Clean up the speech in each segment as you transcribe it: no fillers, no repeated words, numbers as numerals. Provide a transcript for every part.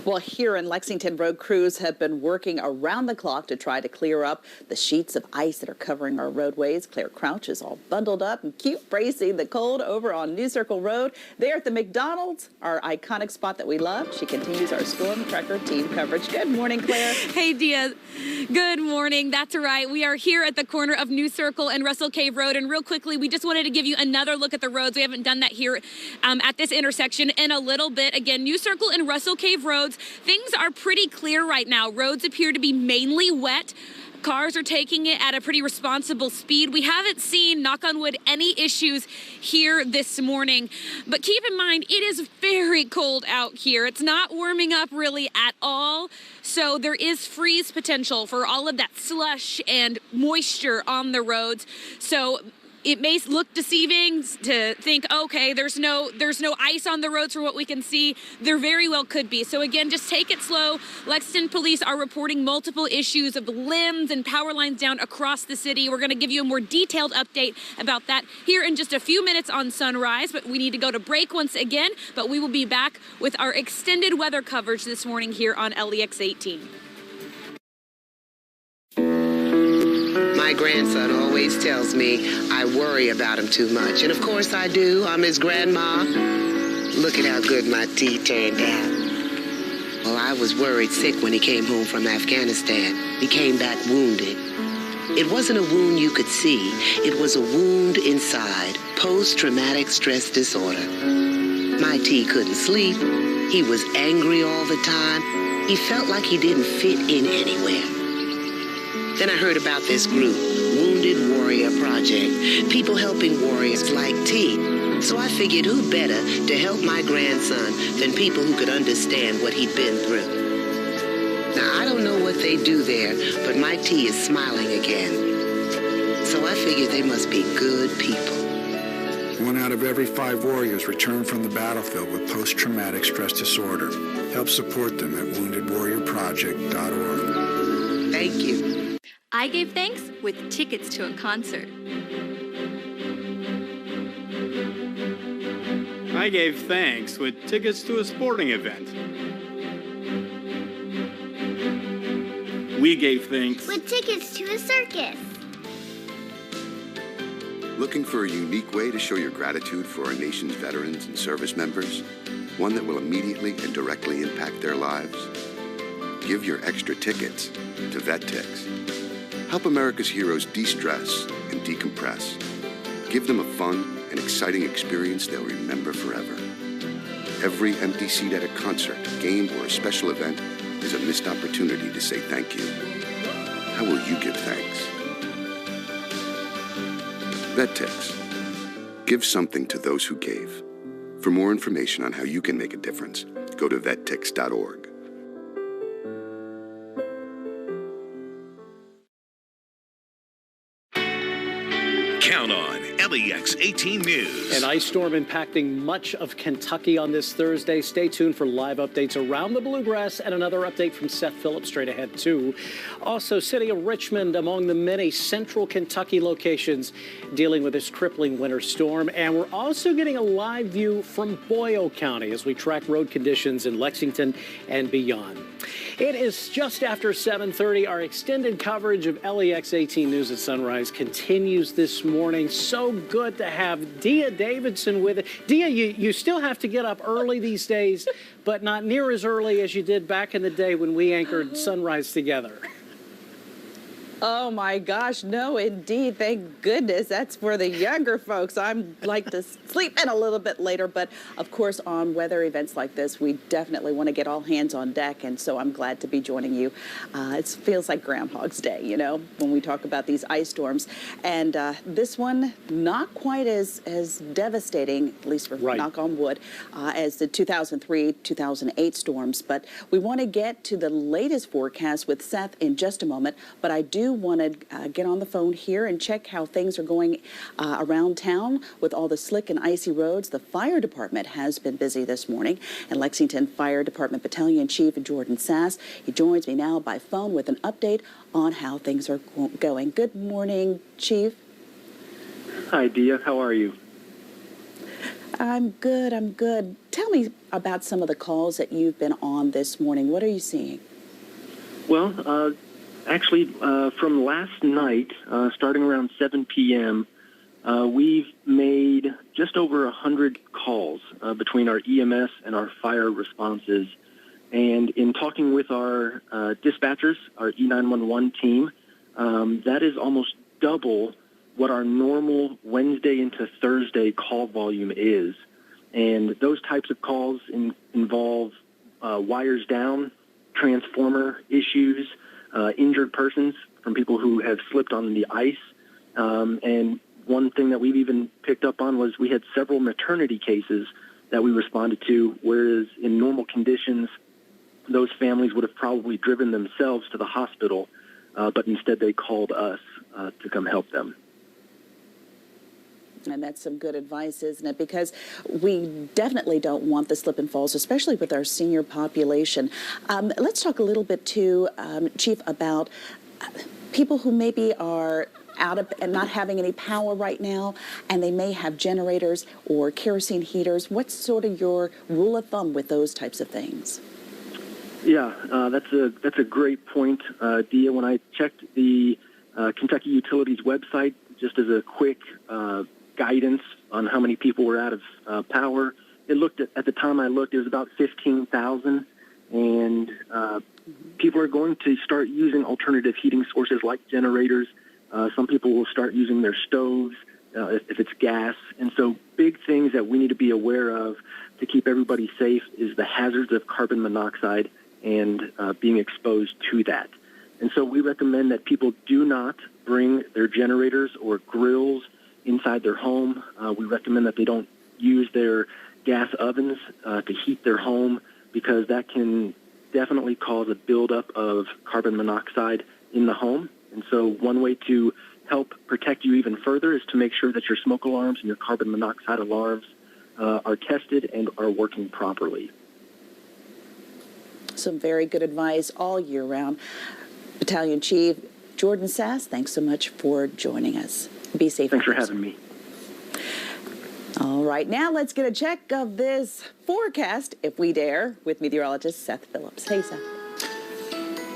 Well, here in Lexington, road crews have been working around the clock to try to clear up the sheets of ice that are covering our roadways. Claire Crouch is all bundled up and cute, bracing the cold over on New Circle Road. There at the McDonald's, our iconic spot that we love. She continues our Storm Tracker team coverage. Good morning, Claire. Hey, Dia. Good morning. That's right. We are here at the corner of New Circle and Russell Cave Road. And real quickly, we just wanted to give you another look at the roads. We haven't done that here at this intersection in a little bit. Again, New Circle and Russell Cave roads. Things are pretty clear right now. Roads appear to be mainly wet. Cars are taking it at a pretty responsible speed. We haven't seen, knock on wood, any issues here this morning. But keep in mind, it is very cold out here. It's not warming up really at all. So there is freeze potential for all of that slush and moisture on the roads. So it may look deceiving to think, okay, there's no ice on the roads for what we can see. There very well could be. So again, just take it slow. Lexington police are reporting multiple issues of limbs and power lines down across the city. We're going to give you a more detailed update about that here in just a few minutes on Sunrise, but we need to go to break once again. But we will be back with our extended weather coverage this morning here on LEX 18. My grandson always tells me I worry about him too much. And of course I do. I'm his grandma. Look at how good my tea turned out. Well, I was worried sick when he came home from Afghanistan. He came back wounded. It wasn't a wound you could see. It was a wound inside. Post-traumatic stress disorder. My tea couldn't sleep. He was angry all the time. He felt like he didn't fit in anywhere. Then I heard about this group, Wounded Warrior Project, people helping warriors like T. So I figured who better to help my grandson than people who could understand what he'd been through. Now, I don't know what they do there, but my T is smiling again. So I figured they must be good people. 1 out of every 5 warriors return from the battlefield with post-traumatic stress disorder. Help support them at woundedwarriorproject.org. Thank you. I gave thanks with tickets to a concert. I gave thanks with tickets to a sporting event. We gave thanks with tickets to a circus. Looking for a unique way to show your gratitude for our nation's veterans and service members? One that will immediately and directly impact their lives? Give your extra tickets to VetTix. Help America's heroes de-stress and decompress. Give them a fun and exciting experience they'll remember forever. Every empty seat at a concert, game, or a special event is a missed opportunity to say thank you. How will you give thanks? VetTix. Give something to those who gave. For more information on how you can make a difference, go to vettix.org. Count on LEX 18 News. An ice storm impacting much of Kentucky on this Thursday. Stay tuned for live updates around the Bluegrass and another update from Seth Phillips straight ahead, too. Also, City of Richmond among the many central Kentucky locations dealing with this crippling winter storm. And we're also getting a live view from Boyle County as we track road conditions in Lexington and beyond. It is just after 7:30. Our extended coverage of LEX 18 News at Sunrise continues this morning. So good to have Dia Davidson with it. Dia, you still have to get up early these days, but not near as early as you did back in the day when we anchored Sunrise together. Oh my gosh, no, indeed. Thank goodness. That's for the younger folks. I'm like to sleep in a little bit later, but of course on weather events like this, we definitely want to get all hands on deck, and so I'm glad to be joining you. It feels like Groundhog's Day, you know, when we talk about these ice storms. And this one, not quite as devastating, at least for knock on wood, as the 2003, 2008 storms. But we want to get to the latest forecast with Seth in just a moment, but I do want to get on the phone here and check how things are going around town with all the slick and icy roads. The fire department has been busy this morning, and Lexington Fire Department Battalion Chief Jordan Sass, he joins me now by phone with an update on how things are going. Good morning, Chief. Hi, Dia. How are you? I'm good. I'm good. Tell me about some of the calls that you've been on this morning. What are you seeing? Well, actually, from last night, starting around 7 p.m., we've made just over 100 calls between our EMS and our fire responses. And in talking with our dispatchers, our E911 team, that is almost double what our normal Wednesday into Thursday call volume is. And those types of calls involve wires down, transformer issues, injured persons from people who have slipped on the ice. And one thing that we've even picked up on was we had several maternity cases that we responded to, whereas in normal conditions, those families would have probably driven themselves to the hospital, but instead they called us to come help them. And that's some good advice, isn't it? Because we definitely don't want the slip and falls, especially with our senior population. Let's talk a little bit, too, Chief, about people who maybe are out of and not having any power right now, and they may have generators or kerosene heaters. What's sort of your rule of thumb with those types of things? Yeah, that's a great point, Dia. When I checked the Kentucky Utilities website, just as a quick guidance on how many people were out of power, it looked at the time I looked, it was about 15,000, and people are going to start using alternative heating sources like generators. Some people will start using their stoves if it's gas. And so big things that we need to be aware of to keep everybody safe is the hazards of carbon monoxide and being exposed to that. And so we recommend that people do not bring their generators or grills inside their home. We recommend that they don't use their gas ovens to heat their home, because that can definitely cause a buildup of carbon monoxide in the home. And so one way to help protect you even further is to make sure that your smoke alarms and your carbon monoxide alarms are tested and are working properly. Some very good advice all year round. Battalion Chief Jordan Sass, thanks so much for joining us. Be safe. Thanks for having me. All right, now let's get a check of this forecast, if we dare, with meteorologist Seth Phillips. Hey, Seth.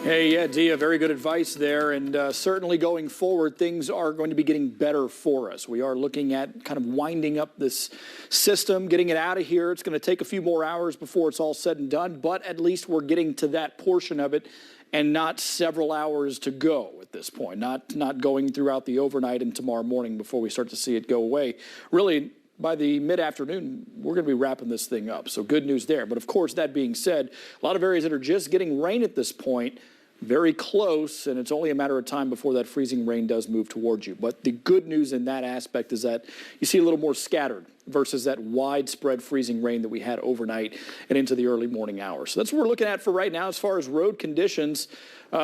Hey, yeah, Dia, very good advice there. And certainly going forward, things are going to be getting better for us. We are looking at kind of winding up this system, getting it out of here. It's going to take a few more hours before it's all said and done, but at least we're getting to that portion of it and not several hours to go at this point, not going throughout the overnight and tomorrow morning before we start to see it go away. Really, by the mid-afternoon, we're going to be wrapping this thing up. So good news there. But of course, that being said, a lot of areas that are just getting rain at this point, very close, and it's only a matter of time before that freezing rain does move towards you. But the good news in that aspect is that you see a little more scattered versus that widespread freezing rain that we had overnight and into the early morning hours. So that's what we're looking at for right now as far as road conditions.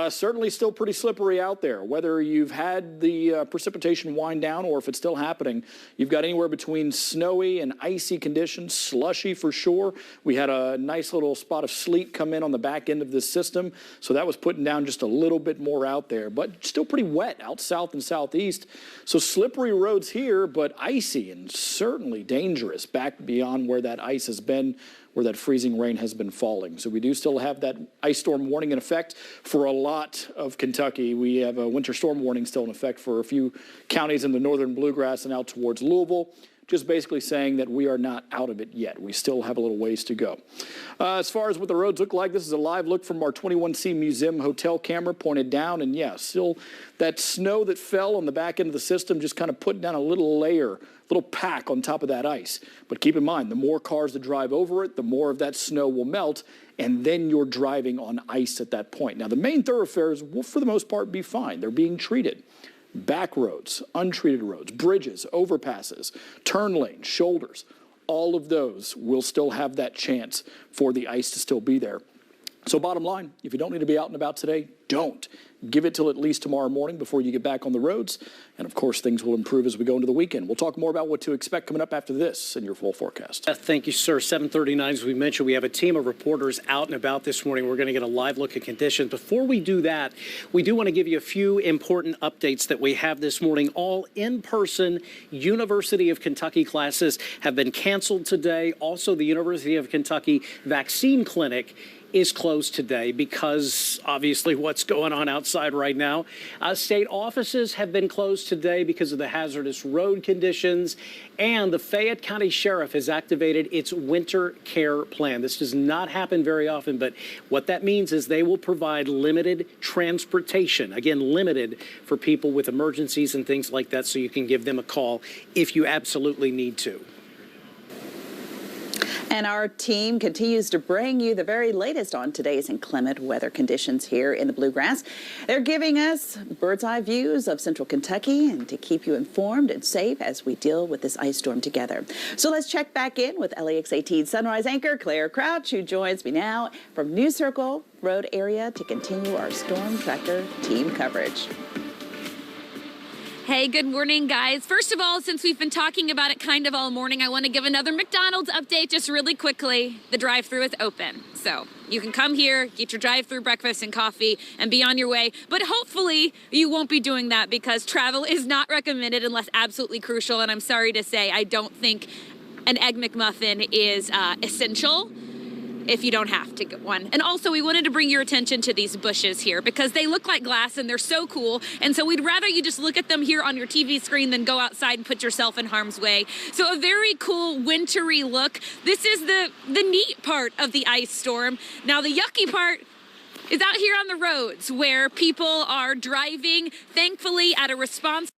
Certainly still pretty slippery out there. Whether you've had the precipitation wind down or if it's still happening, you've got anywhere between snowy and icy conditions, slushy for sure. We had a nice little spot of sleet come in on the back end of this system, so that was putting down just a little bit more out there, but still pretty wet out south and southeast. So slippery roads here, but icy and certainly dangerous back beyond where that ice has been, where that freezing rain has been falling. So we do still have that ice storm warning in effect for a lot of Kentucky. We have a winter storm warning still in effect for a few counties in the northern bluegrass and out towards Louisville. Just basically saying that we are not out of it yet. We still have a little ways to go. As far as what the roads look like, this is a live look from our 21C Museum hotel camera pointed down. And yeah, still that snow that fell on the back end of the system just kind of put down a little layer, little pack on top of that ice. But keep in mind, the more cars that drive over it, the more of that snow will melt, and then you're driving on ice at that point. Now, the main thoroughfares will, for the most part, be fine. They're being treated. Back roads, untreated roads, bridges, overpasses, turn lanes, shoulders, all of those will still have that chance for the ice to still be there. So bottom line, if you don't need to be out and about today, don't. Give it till at least tomorrow morning before you get back on the roads. And, of course, things will improve as we go into the weekend. We'll talk more about what to expect coming up after this in your full forecast. Thank you, sir. 7:39, as we mentioned, we have a team of reporters out and about this morning. We're going to get a live look at conditions. Before we do that, we do want to give you a few important updates that we have this morning. All in-person University of Kentucky classes have been canceled today. Also, the University of Kentucky Vaccine Clinic is closed today because obviously what's going on outside right now. State offices have been closed today because of the hazardous road conditions, and the Fayette County Sheriff has activated its winter care plan. This does not happen very often, but what that means is they will provide limited transportation, again, limited for people with emergencies and things like that, so you can give them a call if you absolutely need to. And our team continues to bring you the very latest on today's inclement weather conditions here in the Bluegrass. They're giving us bird's eye views of central Kentucky and to keep you informed and safe as we deal with this ice storm together. So let's check back in with LEX 18 Sunrise anchor Claire Crouch, who joins me now from New Circle Road area to continue our storm tracker team coverage. Hey, good morning, guys. First of all, since we've been talking about it kind of all morning, I want to give another McDonald's update just really quickly. The drive-thru is open, so you can come here, get your drive-thru breakfast and coffee, and be on your way. But hopefully you won't be doing that because travel is not recommended unless absolutely crucial. And I'm sorry to say, I don't think an Egg McMuffin is essential if you don't have to get one. And also, we wanted to bring your attention to these bushes here because they look like glass and they're so cool. And so we'd rather you just look at them here on your TV screen than go outside and put yourself in harm's way. So a very cool wintry look. This is the neat part of the ice storm. Now the yucky part is out here on the roads where people are driving, thankfully, at a responsible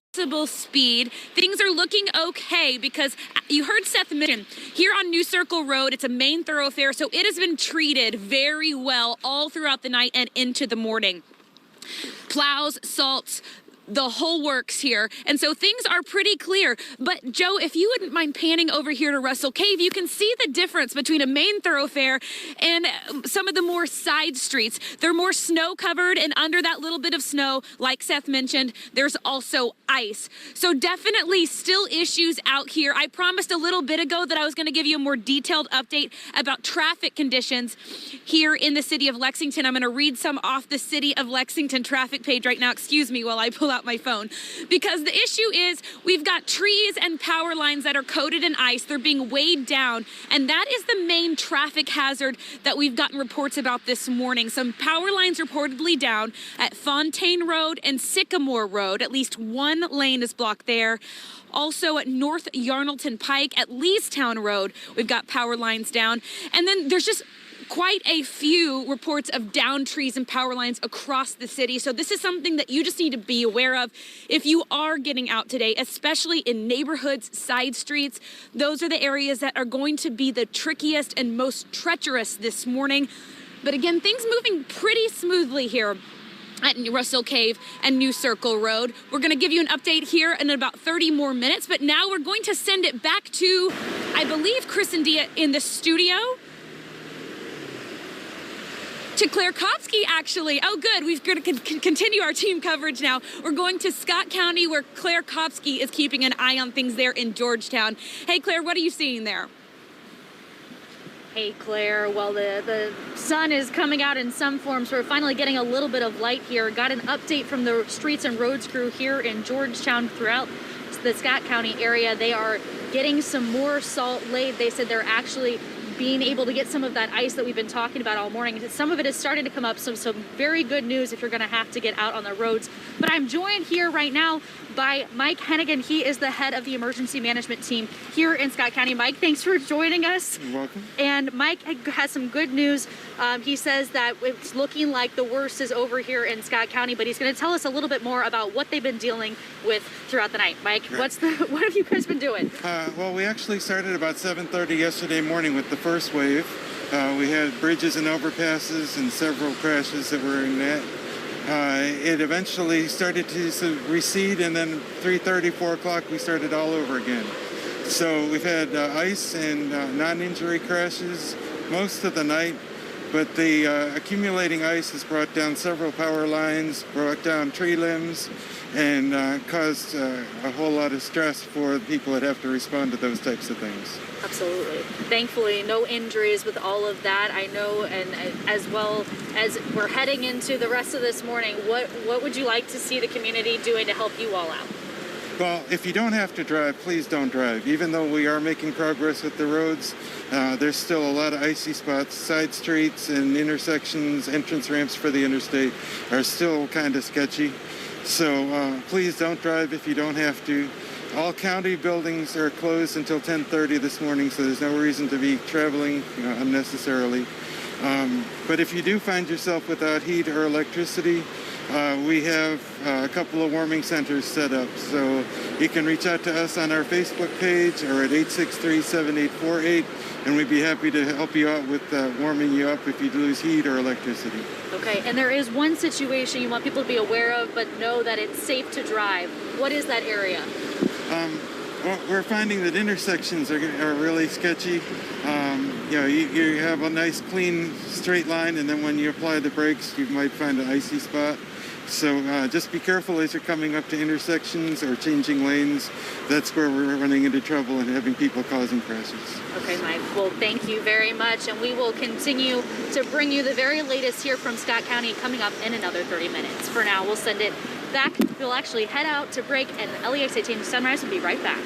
speed. Things are looking okay because you heard Seth mention here on New Circle Road, it's a main thoroughfare, so it has been treated very well all throughout the night and into the morning. Plows, salts, the whole works here. And so things are pretty clear. But Joe, if you wouldn't mind panning over here to Russell Cave, you can see the difference between a main thoroughfare and some of the more side streets. They're more snow covered, and under that little bit of snow, like Seth mentioned, there's also ice. So definitely still issues out here. I promised a little bit ago that I was going to give you a more detailed update about traffic conditions here in the city of Lexington. I'm going to read some off the City of Lexington traffic page right now. Excuse me while I pull out my phone, because the issue is we've got trees and power lines that are coated in ice. They're being weighed down, and that is the main traffic hazard that we've gotten reports about this morning. Some power lines reportedly down at Fontaine Road and Sycamore Road. At least one lane is blocked there. Also at North Yarnalton Pike at Leestown Road, we've got power lines down. And then there's just quite a few reports of downed trees and power lines across the city. So this is something that you just need to be aware of if you are getting out today, especially in neighborhoods, side streets. Those are the areas that are going to be the trickiest and most treacherous this morning. But again, things moving pretty smoothly here at Russell Cave and New Circle Road. We're going to give you an update here in about 30 more minutes, but now we're going to send it back to, I believe, Chris and Dia in the studio. To Claire Kopsky, actually. Oh, good. We're going to continue our team coverage now. We're going to Scott County, where Claire Kopsky is keeping an eye on things there in Georgetown. Hey, Claire, what are you seeing there? Hey, Claire. Well, the sun is coming out in some form, so we're finally getting a little bit of light here. Got an update from the Streets and Roads crew here in Georgetown throughout the Scott County area. They are getting some more salt laid. They said they're actually being able to get some of that ice that we've been talking about all morning. Some of it is starting to come up, so some very good news if you're going to have to get out on the roads. But I'm joined here right now by Mike Hennigan. He is the head of the emergency management team here in Scott County. Mike, thanks for joining us. You're welcome. And Mike has some good news. He says that it's looking like the worst is over here in Scott County, but he's going to tell us a little bit more about what they've been dealing with throughout the night. Mike, what have you guys been doing? Well, we actually started about 7:30 yesterday morning with the first wave. We had bridges and overpasses and several crashes that were in that. It eventually started to recede, and then 3:30, 4 o'clock, we started all over again. So we've had ice and non-injury crashes most of the night. but the accumulating ice has brought down several power lines, brought down tree limbs, and caused a whole lot of stress for the people that have to respond to those types of things. Absolutely. Thankfully, no injuries with all of that. I know, and as well as we're heading into the rest of this morning, what would you like to see the community doing to help you all out? Well, if you don't have to drive, please don't drive. Even though we are making progress with the roads, there's still a lot of icy spots. Side streets and intersections, entrance ramps for the interstate are still kind of sketchy. So please don't drive if you don't have to. All county buildings are closed until 10:30 this morning, so there's no reason to be traveling unnecessarily. But if you do find yourself without heat or electricity, we have a couple of warming centers set up. So you can reach out to us on our Facebook page or at 863-7848, and we'd be happy to help you out with warming you up if you lose heat or electricity. Okay, and there is one situation you want people to be aware of, but know that it's safe to drive. What is that area? Well, we're finding that intersections are really sketchy. You have a nice, clean, straight line, and then when you apply the brakes, you might find an icy spot. So just be careful as you're coming up to intersections or changing lanes. That's where we're running into trouble and having people causing crashes. Okay, Mike. Well, thank you very much, and we will continue to bring you the very latest here from Scott County coming up in another 30 minutes. For now, we'll send it back. We'll actually head out to break, and LEX 18 Sunrise will be right back.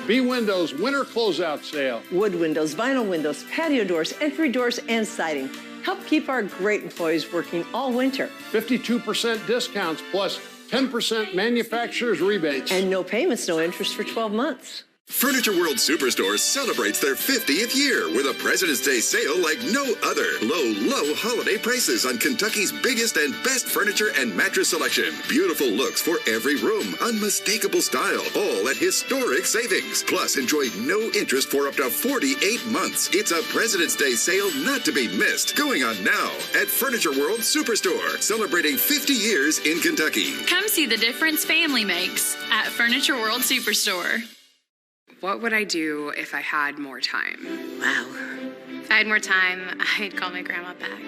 B Windows winter closeout sale. Wood windows, vinyl windows, patio doors, entry doors, and siding. Help keep our great employees working all winter. 52% discounts plus 10% manufacturer's rebates. And no payments, no interest for 12 months. Furniture World Superstore celebrates their 50th year with a President's Day sale like no other. Low holiday prices on Kentucky's biggest and best furniture and mattress selection. Beautiful looks for every room. Unmistakable style. All at historic savings. Plus, enjoy no interest for up to 48 months. It's a President's Day sale not to be missed. Going on now at Furniture World Superstore. Celebrating 50 years in Kentucky. Come see the difference family makes at Furniture World Superstore. What would I do if I had more time? Wow. If I had more time, I'd call my grandma back.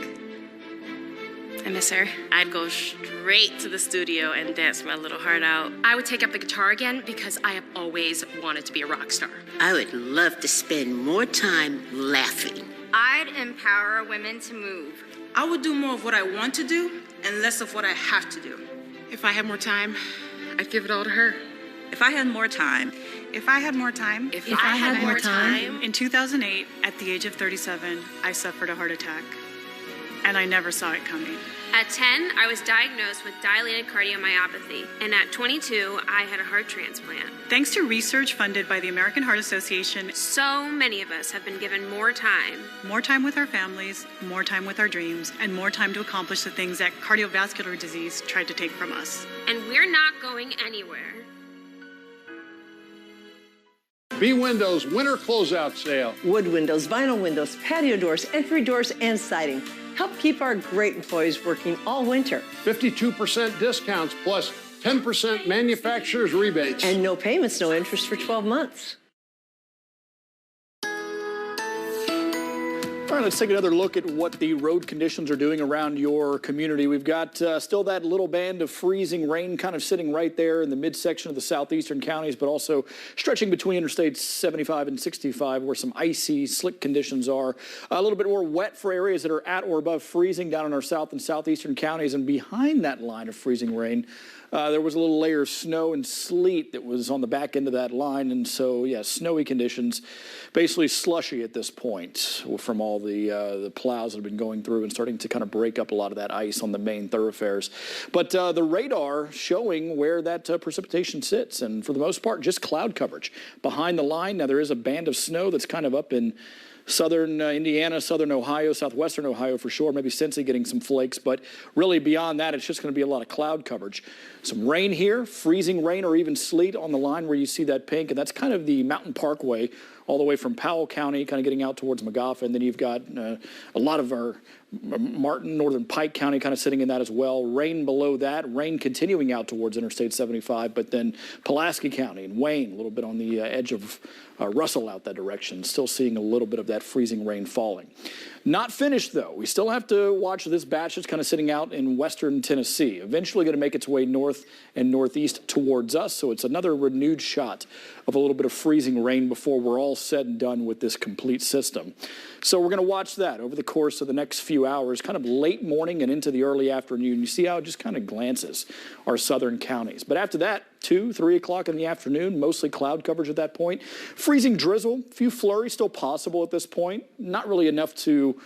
I miss her. I'd go straight to the studio and dance my little heart out. I would take up the guitar again because I have always wanted to be a rock star. I would love to spend more time laughing. I'd empower women to move. I would do more of what I want to do and less of what I have to do. If I had more time, I'd give it all to her. If I had more time. If I had more time. If I had more time. In 2008, at the age of 37, I suffered a heart attack. And I never saw it coming. At 10, I was diagnosed with dilated cardiomyopathy. And at 22, I had a heart transplant. Thanks to research funded by the American Heart Association, so many of us have been given more time. More time with our families, more time with our dreams, and more time to accomplish the things that cardiovascular disease tried to take from us. And we're not going anywhere. B Windows winter closeout sale. Wood windows, vinyl windows, patio doors, entry doors, and siding. Help keep our great employees working all winter. 52% discounts plus 10% manufacturer's rebates. And no payments, no interest for 12 months. All right, let's take another look at what the road conditions are doing around your community. We've got still that little band of freezing rain kind of sitting right there in the midsection of the southeastern counties, but also stretching between Interstates 75 and 65 where some icy, slick conditions are. A little bit more wet for areas that are at or above freezing down in our south and southeastern counties. And behind that line of freezing rain, there was a little layer of snow and sleet that was on the back end of that line. And so, yeah, snowy conditions, basically slushy at this point from all the plows that have been going through and starting to kind of break up a lot of that ice on the main thoroughfares. But the radar showing where that precipitation sits, and for the most part, just cloud coverage. Behind the line, now there is a band of snow that's kind of up in southern Indiana, southern Ohio, southwestern Ohio for sure, maybe Cincy getting some flakes, but really beyond that, it's just going to be a lot of cloud coverage. Some rain here, freezing rain or even sleet on the line where you see that pink, and that's kind of the Mountain Parkway all the way from Powell County, kind of getting out towards McGoffin. And then you've got a lot of our Martin, Northern Pike County kind of sitting in that as well. Rain below that, rain continuing out towards Interstate 75, but then Pulaski County and Wayne, a little bit on the edge of Russell out that direction, still seeing a little bit of that freezing rain falling. Not finished, though. We still have to watch this batch that's kind of sitting out in western Tennessee. Eventually going to make its way north and northeast towards us, so it's another renewed shot of a little bit of freezing rain before we're all said and done with this complete system. So we're going to watch that over the course of the next few hours, kind of late morning and into the early afternoon. You see how it just kind of glances our southern counties. But after that, 2, 3 o'clock in the afternoon, mostly cloud coverage at that point. Freezing drizzle, a few flurries still possible at this point. Not really enough to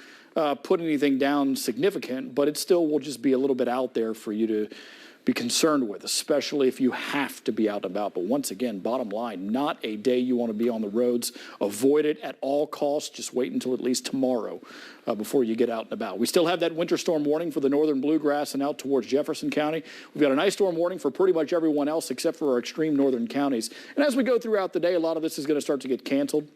put anything down significant, but it still will just be a little bit out there for you to be concerned with, especially if you have to be out and about. But once again, bottom line, not a day you want to be on the roads. Avoid it at all costs. Just wait until at least tomorrow before you get out and about. We still have that winter storm warning for the northern bluegrass and out towards Jefferson County. We've got an ice storm warning for pretty much everyone else except for our extreme northern counties. And as we go throughout the day, a lot of this is going to start to get canceled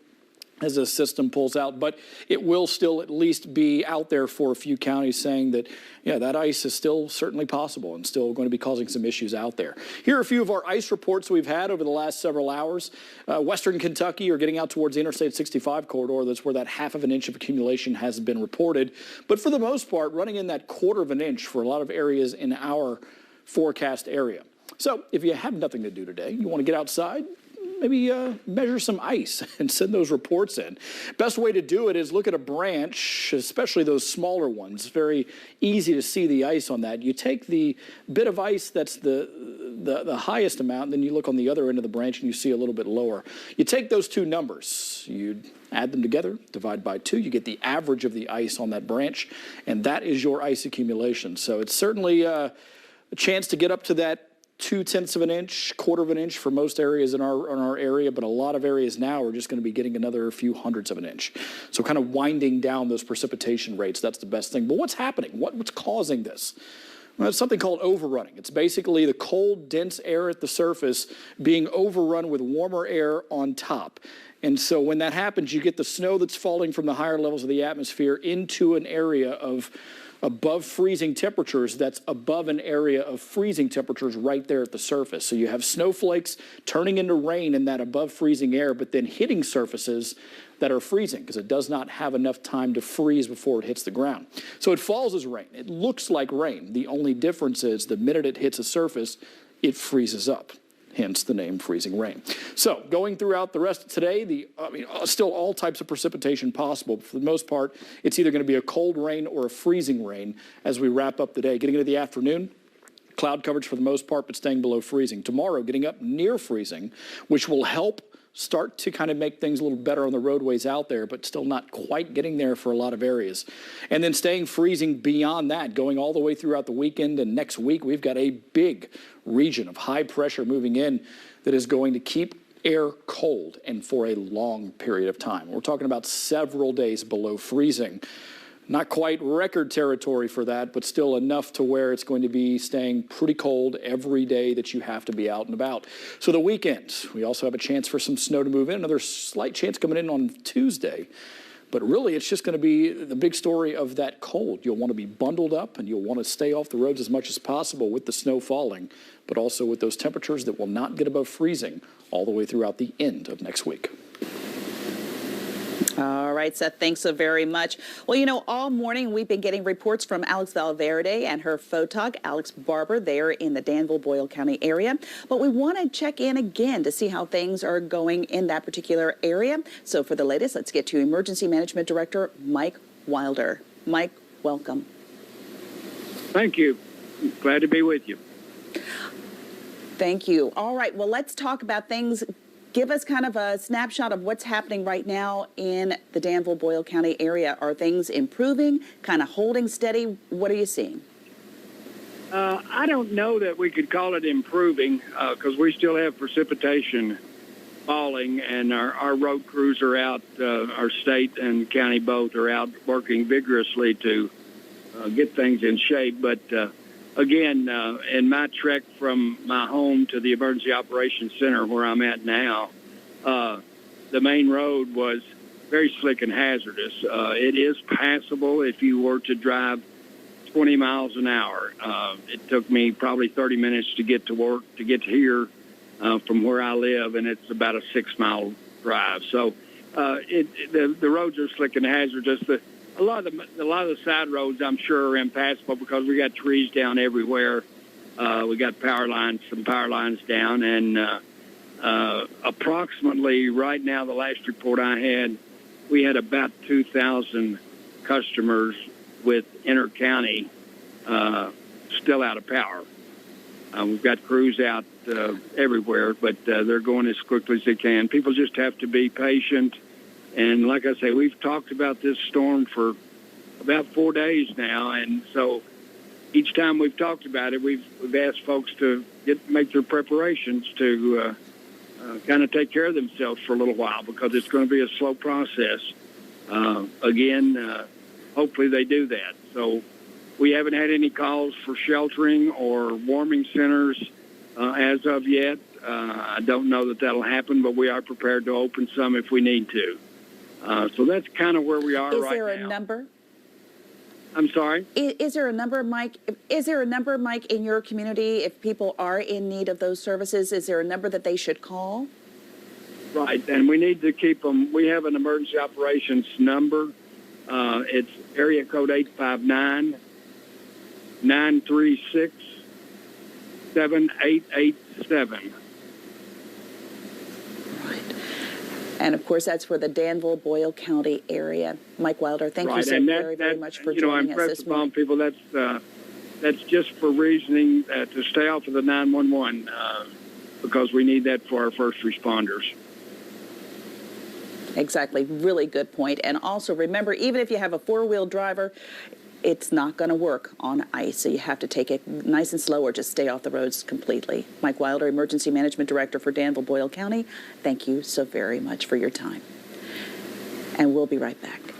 as the system pulls out, but it will still at least be out there for a few counties saying that, yeah, that ice is still certainly possible and still going to be causing some issues out there. Here are a few of our ice reports we've had over the last several hours. Western Kentucky are getting out towards the Interstate 65 corridor. That's where that 1/2 inch of accumulation has been reported. But for the most part, running in that 1/4 inch for a lot of areas in our forecast area. So if you have nothing to do today, you want to get outside, maybe measure some ice and send those reports in. Best way to do it is look at a branch, especially those smaller ones. Very easy to see the ice on that. You take the bit of ice that's the highest amount, and then you look on the other end of the branch and you see a little bit lower. You take those two numbers, you add them together, divide by 2, you get the average of the ice on that branch, and that is your ice accumulation. So it's certainly a chance to get up to that 0.2 inch, 1/4 inch for most areas in our area, but a lot of areas now are just going to be getting another few hundredths of an inch. So kind of winding down those precipitation rates, that's the best thing. But what's happening? What's causing this? Well, it's something called overrunning. It's basically the cold, dense air at the surface being overrun with warmer air on top. And so when that happens, you get the snow that's falling from the higher levels of the atmosphere into an area of above freezing temperatures that's above an area of freezing temperatures right there at the surface. So you have snowflakes turning into rain in that above freezing air, but then hitting surfaces that are freezing because it does not have enough time to freeze before it hits the ground. So it falls as rain. It looks like rain. The only difference is the minute it hits a surface, it freezes up. Hence the name freezing rain. So going throughout the rest of today, still all types of precipitation possible. But for the most part, it's either going to be a cold rain or a freezing rain as we wrap up the day. Getting into the afternoon, cloud coverage for the most part, but staying below freezing. Tomorrow, getting up near freezing, which will help start to kind of make things a little better on the roadways out there, but still not quite getting there for a lot of areas. And then staying freezing beyond that, going all the way throughout the weekend and next week, we've got a big region of high pressure moving in that is going to keep air cold and for a long period of time. We're talking about several days below freezing. Not quite record territory for that, but still enough to where it's going to be staying pretty cold every day that you have to be out and about. So the weekend, we also have a chance for some snow to move in. Another slight chance coming in on Tuesday. But really, it's just going to be the big story of that cold. You'll want to be bundled up, and you'll want to stay off the roads as much as possible with the snow falling, but also with those temperatures that will not get above freezing all the way throughout the end of next week. All right, Seth, thanks so very much. Well, all morning we've been getting reports from Alex Valverde and her photog, Alex Barber, there in the Danville-Boyle County area. But we want to check in again to see how things are going in that particular area. So for the latest, let's get to Emergency Management Director Mike Wilder. Mike, welcome. Thank you. Glad to be with you. Thank you. All right, well, let's talk about things. Give us kind of a snapshot of what's happening right now in the Danville-Boyle County area. Are things improving, kind of holding steady? What are you seeing? I don't know that we could call it improving because we still have precipitation falling, and our road crews are out. Our state and county both are out working vigorously to get things in shape. But again, in my trek from my home to the Emergency Operations Center where I'm at now, the main road was very slick and hazardous. It is passable if you were to drive 20 miles an hour. It took me probably 30 minutes to get to work, to get here from where I live, and it's about a 6-mile drive. So the roads are slick and hazardous. a lot of the side roads, I'm sure, are impassable because we got trees down everywhere. We got some power lines down, and approximately right now, the last report I had, we had about 2,000 customers with inter-county still out of power. We've got crews out everywhere, but they're going as quickly as they can. People just have to be patient. And like I say, we've talked about this storm for about 4 days now, and so each time we've talked about it, we've asked folks to make their preparations to kind of take care of themselves for a little while because it's going to be a slow process. Hopefully they do that. So we haven't had any calls for sheltering or warming centers as of yet. I don't know that that'll happen, but we are prepared to open some if we need to. So that's kind of where we are right now. Is there a number? I'm sorry? Is there a number, Mike? Is there a number, Mike, in your community if people are in need of those services? Is there a number that they should call? Right, and we need to keep them. We have an emergency operations number. It's area code 859-936-7887. And, of course, that's for the Danville-Boyle County area. Mike Wilder, thank you so very much for joining us this morning. People, that's just for reasoning to stay off of the 911 because we need that for our first responders. Exactly. Really good point. And also remember, even if you have a four-wheel driver, it's not going to work on ice. So you have to take it nice and slow or just stay off the roads completely. Mike Wilder, Emergency Management Director for Danville-Boyle County, thank you so very much for your time. And we'll be right back.